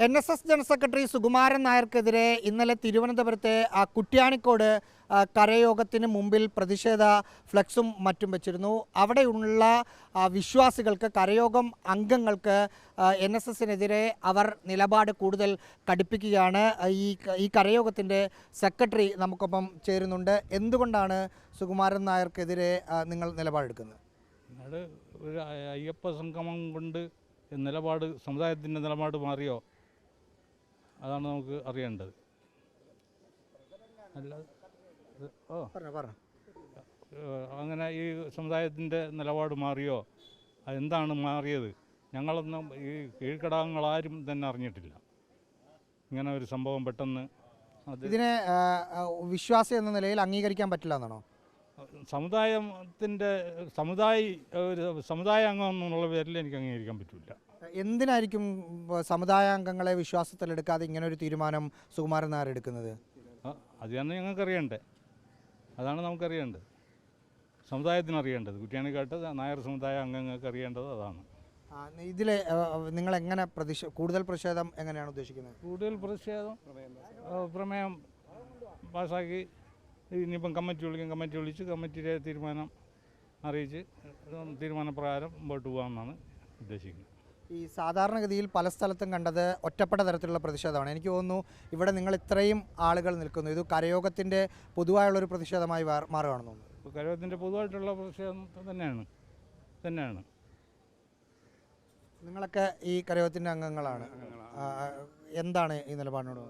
NSS general secretary Sukumaran നായർക്കെതിരെ ഇന്നലെ തിരുവനന്തപുരത്തെ കുറ്റ്യാണിക്കോട് കരയോഗത്തിന് മുമ്പിൽ പ്രതിഷേധ ഫ്ലെക്സും മറ്റും വെച്ചിരുന്നു. അവിടെയുള്ള വിശ്വാസികൾക്ക്, കരയോഗം അംഗങ്ങൾക്ക് NSSനെതിരെ അവർ നിലപാട് കൂടുതൽ കടുപ്പിക്കുകയാണ്. ഈ കരയോഗത്തിൻ്റെ സെക്രട്ടറി നമുക്കൊപ്പം ചേരുന്നുണ്ട്. എന്തുകൊണ്ടാണ് സുകുമാരൻ നായർക്കെതിരെ നിങ്ങൾ നിലപാടെടുക്കുന്നത്? ഒരു അയ്യപ്പ സംഗമം കൊണ്ട് സമുദായത്തിൻ്റെ നിലപാട് മാറിയോ? അതാണ് നമുക്ക് അറിയേണ്ടത്. അങ്ങനെ ഈ സമുദായത്തിൻ്റെ നിലപാട് മാറിയോ? എന്താണ് മാറിയത്? ഞങ്ങളൊന്നും ഈ കീഴ്ഘടകങ്ങളാരും തന്നെ അറിഞ്ഞിട്ടില്ല ഇങ്ങനെ ഒരു സംഭവം പെട്ടെന്ന്. ഇതിനെ വിശ്വാസി എന്ന നിലയിൽ അംഗീകരിക്കാൻ പറ്റില്ല എന്നാണോ? സമുദായ അംഗം എന്നുള്ള പേരിൽ എനിക്ക് അംഗീകരിക്കാൻ പറ്റില്ല. എന്തിനായിരിക്കും സമുദായ അംഗങ്ങളെ വിശ്വാസത്തിലെടുക്കാതെ ഇങ്ങനെ ഒരു തീരുമാനം സുകുമാരൻ നായർ എടുക്കുന്നത്? അത് തന്നെ ഞങ്ങൾക്ക് അറിയണ്ടേ. അതാണ് നമുക്കറിയേണ്ടത്, സമുദായത്തിന് അറിയേണ്ടത്. കുറ്റ്യാണിക്കാട്ട് നായർ സമുദായ അംഗങ്ങൾക്ക് അറിയേണ്ടത് അതാണ്. ഇതിൽ നിങ്ങൾ എങ്ങനെ കൂടുതൽ പ്രതിഷേധം എങ്ങനെയാണ് ഉദ്ദേശിക്കുന്നത്? കൂടുതൽ പ്രതിഷേധം പ്രമേയം പാസ്സാക്കി ഇനിയിപ്പം കമ്മിറ്റി വിളിച്ച് കമ്മിറ്റിയുടെ തീരുമാനം അറിയിച്ച് തീരുമാനപ്രകാരം മുമ്പോട്ട് പോകാമെന്നാണ് ഉദ്ദേശിക്കുന്നത്. ഈ സാധാരണഗതിയിൽ പല സ്ഥലത്തും കണ്ടത് ഒറ്റപ്പെട്ട തരത്തിലുള്ള പ്രതിഷേധമാണ്. എനിക്ക് തോന്നുന്നു ഇവിടെ നിങ്ങൾ ഇത്രയും ആളുകൾ നിൽക്കുന്നു, ഇത് കരയോഗത്തിൻ്റെ പൊതുവായുള്ളൊരു പ്രതിഷേധമായി മാറുകയാണെന്ന് തോന്നുന്നു. കരയോഗത്തിൻ്റെ പൊതുവായിട്ടുള്ള പ്രതിഷേധം തന്നെയാണ്. നിങ്ങളൊക്കെ ഈ കരയോഗത്തിൻ്റെ അംഗങ്ങളാണ്. എന്താണ് ഈ നിലപാടിനോട്?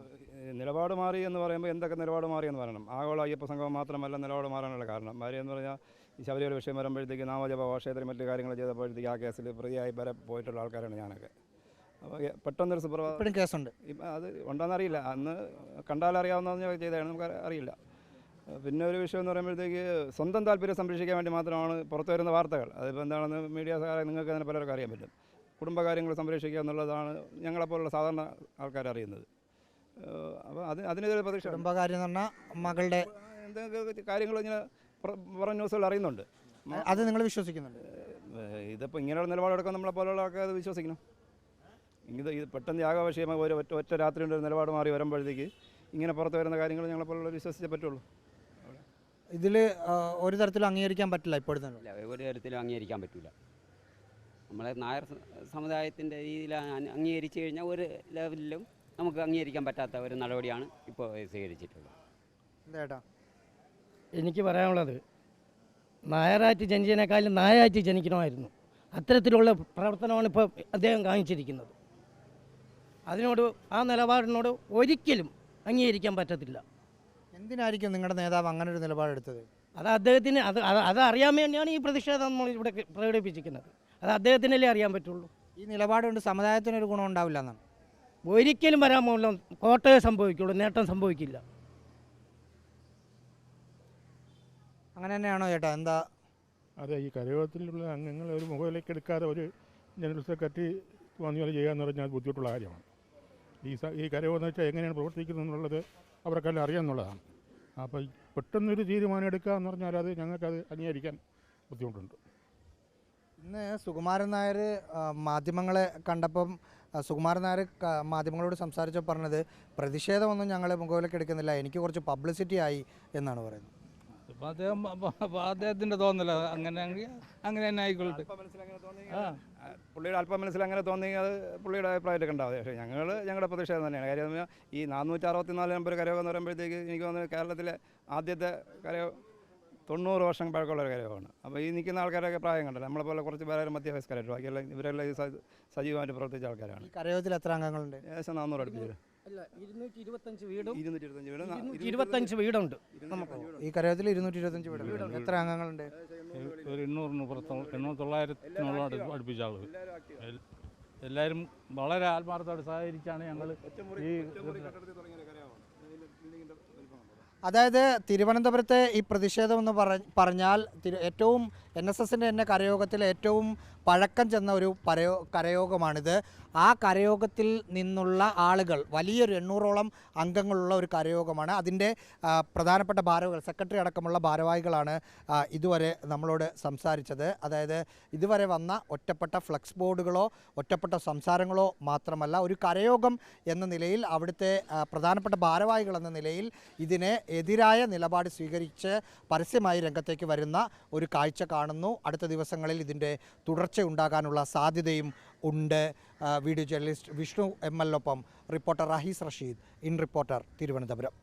നിലപാട് മാറി എന്ന് പറയുമ്പോൾ എന്തൊക്കെ നിലപാട് മാറിയെന്ന് പറയണം. ആഗോള അയ്യപ്പ സംഘം മാത്രമല്ല നിലപാട് മാറാനുള്ള കാരണം. ഭാര്യ എന്ന് പറഞ്ഞാൽ ഈ ശബരിമല വിഷയം വരുമ്പോഴത്തേക്ക് നാമജപ ഘോഷയാത്ര മറ്റു കാര്യങ്ങൾ ചെയ്തപ്പോഴത്തേക്ക് ആ കേസിൽ പ്രതിയായി വരെ പോയിട്ടുള്ള ആൾക്കാരാണ് ഞാനൊക്കെ. അപ്പോൾ പെട്ടെന്നൊരു സുപ്രഭാതം കേസുണ്ട്. അത് ഉണ്ടോയെന്നറിയില്ല, അന്ന് കണ്ടാലറിയാവുന്ന ചെയ്തതാണ്, നമുക്ക് അറിയില്ല. പിന്നെ ഒരു വിഷയം എന്ന് പറയുമ്പോഴത്തേക്ക് സ്വന്തം താല്പര്യം സംരക്ഷിക്കാൻ വേണ്ടി മാത്രമാണ് പുറത്തു വരുന്ന വാർത്തകൾ. അതിപ്പോൾ എന്താണെന്ന് മീഡിയ നിങ്ങൾക്ക് തന്നെ പലർക്കും അറിയാൻ പറ്റും. കുടുംബകാര്യങ്ങൾ സംരക്ഷിക്കുക എന്നുള്ളതാണ് ഞങ്ങളെപ്പോലുള്ള സാധാരണ ആൾക്കാർ അറിയുന്നത്. അപ്പോൾ അതിനെതിരെ പ്രതീക്ഷ. കുടുംബകാര്യം എന്ന് പറഞ്ഞാൽ മകളുടെ എന്തെങ്കിലും കാര്യങ്ങൾ ഇങ്ങനെ പുറം ന്യൂസുകൾ അറിയുന്നുണ്ട്. അത് നിങ്ങൾ വിശ്വസിക്കുന്നുണ്ട്? ഇതിപ്പോൾ ഇങ്ങനെയുള്ള നിലപാടെടുക്കാൻ നമ്മളെപ്പോലുള്ള ആൾക്കാർ അത് വിശ്വസിക്കണം. ഇത് പെട്ടെന്ന് യാഗാവിഷയമായി ഒറ്റ രാത്രി കൊണ്ട് ഒരു നിലപാട് മാറി വരുമ്പോഴത്തേക്ക് ഇങ്ങനെ പുറത്ത് വരുന്ന കാര്യങ്ങൾ ഞങ്ങളെപ്പോലുള്ള വിശ്വസിച്ചേ പറ്റുള്ളൂ. ഇതിൽ ഒരു തരത്തിലും അംഗീകരിക്കാൻ പറ്റില്ല ഇപ്പോഴത്തെ? ഒരു തരത്തിലും അംഗീകരിക്കാൻ പറ്റില്ല. നമ്മളെ നായർ സമുദായത്തിൻ്റെ രീതിയിൽ അംഗീകരിച്ചു കഴിഞ്ഞാൽ ഒരു ലെവലിലും നമുക്ക് അംഗീകരിക്കാൻ പറ്റാത്ത ഒരു നടപടിയാണ് ഇപ്പോൾ സ്വീകരിച്ചിട്ടുള്ളത്. എന്താ എനിക്ക് പറയാനുള്ളത്, നായരായിട്ട് ജനിച്ചതിനേക്കാളും നായായിട്ട് ജനിക്കണമായിരുന്നു. അത്തരത്തിലുള്ള പ്രവർത്തനമാണ് ഇപ്പോൾ അദ്ദേഹം കാണിച്ചിരിക്കുന്നത്. അതിനോട്, ആ നിലപാടിനോട് ഒരിക്കലും അംഗീകരിക്കാൻ പറ്റത്തില്ല. എന്തിനായിരിക്കും നിങ്ങളുടെ നേതാവ് അങ്ങനെ ഒരു നിലപാടെടുത്തത്? അത് അദ്ദേഹത്തിന് അത് അറിയാൻ വേണ്ടിയാണ് ഈ പ്രതിഷേധം നമ്മൾ ഇവിടെ പ്രകടിപ്പിച്ചിരിക്കുന്നത്. അത് അദ്ദേഹത്തിനല്ലേ അറിയാൻ പറ്റുള്ളൂ. ഈ നിലപാടുകൊണ്ട് സമുദായത്തിനൊരു ഗുണം ഉണ്ടാവില്ല എന്നാണ്? ഒരിക്കലും വരാൻ പോകുന്ന കോട്ടയെ സംഭവിക്കുള്ളൂ, നേട്ടം സംഭവിക്കില്ല. അങ്ങനെ തന്നെയാണോ ചേട്ടാ? എന്താ? അതെ, ഈ കരയോഗത്തിലുള്ള അംഗങ്ങൾ ഒരു മുഖവിലേക്ക് എടുക്കാതെ ഒരു ജനറൽ സെക്രട്ടറി വന്നു ചെയ്യുക എന്ന് പറഞ്ഞാൽ ബുദ്ധിമുട്ടുള്ള കാര്യമാണ്. ഈ കരയോഗം എന്ന് വെച്ചാൽ എങ്ങനെയാണ് പ്രവർത്തിക്കുന്നത് എന്നുള്ളത് അവർക്കെല്ലാം അറിയാമെന്നുള്ളതാണ്. അപ്പോൾ പെട്ടെന്നൊരു തീരുമാനം എടുക്കുക എന്ന് പറഞ്ഞാൽ അത് ഞങ്ങൾക്കത് അംഗീകരിക്കാൻ ബുദ്ധിമുട്ടുണ്ട്. ഇന്ന് സുകുമാരൻ നായർ മാധ്യമങ്ങളെ കണ്ടപ്പം സുകുമാരൻ നായർ മാധ്യമങ്ങളോട് സംസാരിച്ചപ്പോൾ പറഞ്ഞത്, പ്രതിഷേധമൊന്നും ഞങ്ങൾ മുഖവിലേക്ക് എടുക്കുന്നില്ല, എനിക്ക് കുറച്ച് പബ്ലിസിറ്റി ആയി എന്നാണ് പറയുന്നത്. അദ്ദേഹത്തിൻ്റെ തോന്നല അങ്ങനെ തന്നെ ആയിക്കൊള്ളട്ടെ. പുള്ളിയുടെ അല്പം മനസ്സിൽ അങ്ങനെ തോന്നി, അത് പുള്ളിയുടെ അഭിപ്രായമായിട്ട് ഉണ്ടാവും. പക്ഷേ ഞങ്ങളുടെ പ്രതിഷേധം തന്നെയാണ്. കാര്യം ഈ 464 നമ്പർ കരയോഗം എന്ന് പറയുമ്പോഴത്തേക്ക് എനിക്ക് തോന്നുന്നത് കേരളത്തിലെ ആദ്യത്തെ കരയോഗം 90 വർഷം പഴക്കമുള്ള ഒരു കരയോഗമാണ്. അപ്പോൾ ഈ നിൽക്കുന്ന ആൾക്കാരൊക്കെ പ്രായം കണ്ടല്ലോ, നമ്മളെപ്പോലെ കുറച്ച് പേരെ മധ്യവയസ്കരായിട്ട്, ബാക്കിയെല്ലാം ഇവരെല്ലാം സജീവമായിട്ട് പ്രവർത്തിച്ച ആൾക്കാരാണ്. ഈ കരയോഗത്തിൽ എത്ര അംഗങ്ങളുണ്ട്? ഏകദേശം 400 അടുപ്പിച്ച്. 225 വീടും 225 വീടുണ്ട്. ഈ കരയോഗത്തിൽ 225 വീടുണ്ട്. എത്ര അംഗങ്ങളുണ്ട്? ഒരു 800-900 അടുപ്പിച്ച ആളുകൾ. എല്ലാവരും വളരെ ആത്മാർത്ഥത്തോടെ സഹകരിച്ചാണ് ഞങ്ങൾ ഈ. അതായത് തിരുവനന്തപുരത്തെ ഈ പ്രതിഷേധം എന്ന് പറഞ്ഞാൽ ഏറ്റവും NSSൻ്റെ തന്നെ കരയോഗത്തിലെ ഏറ്റവും പഴക്കം ചെന്ന ഒരു കരയോഗമാണിത്. ആ കരയോഗത്തിൽ നിന്നുള്ള ആളുകൾ വലിയൊരു 800ഓളം അംഗങ്ങളുള്ള ഒരു കരയോഗമാണ്. അതിൻ്റെ പ്രധാനപ്പെട്ട ഭാരവാഹികൾ, സെക്രട്ടറി അടക്കമുള്ള ഭാരവാഹികളാണ് ഇതുവരെ നമ്മളോട് സംസാരിച്ചത്. അതായത് ഇതുവരെ വന്ന ഒറ്റപ്പെട്ട ഫ്ലക്സ് ബോർഡുകളോ ഒറ്റപ്പെട്ട സംസാരങ്ങളോ മാത്രമല്ല, ഒരു കരയോഗം എന്ന നിലയിൽ അവിടുത്തെ പ്രധാനപ്പെട്ട ഭാരവാഹികൾ എന്ന നിലയിൽ ഇതിനെ എതിരായ നിലപാട് സ്വീകരിച്ച് പരസ്യമായി രംഗത്തേക്ക് വരുന്ന ഒരു കാഴ്ച കാണുന്നു. അടുത്ത ദിവസങ്ങളിൽ ഇതിൻ്റെ തുടർച്ച ഉണ്ടാകാനുള്ള സാധ്യതയും ഉണ്ട്. വീഡിയോ ജേർണലിസ്റ്റ് വിഷ്ണു ML ഒപ്പം reporter Rahees Rasheed, in reporter, Thiruvananthapuram.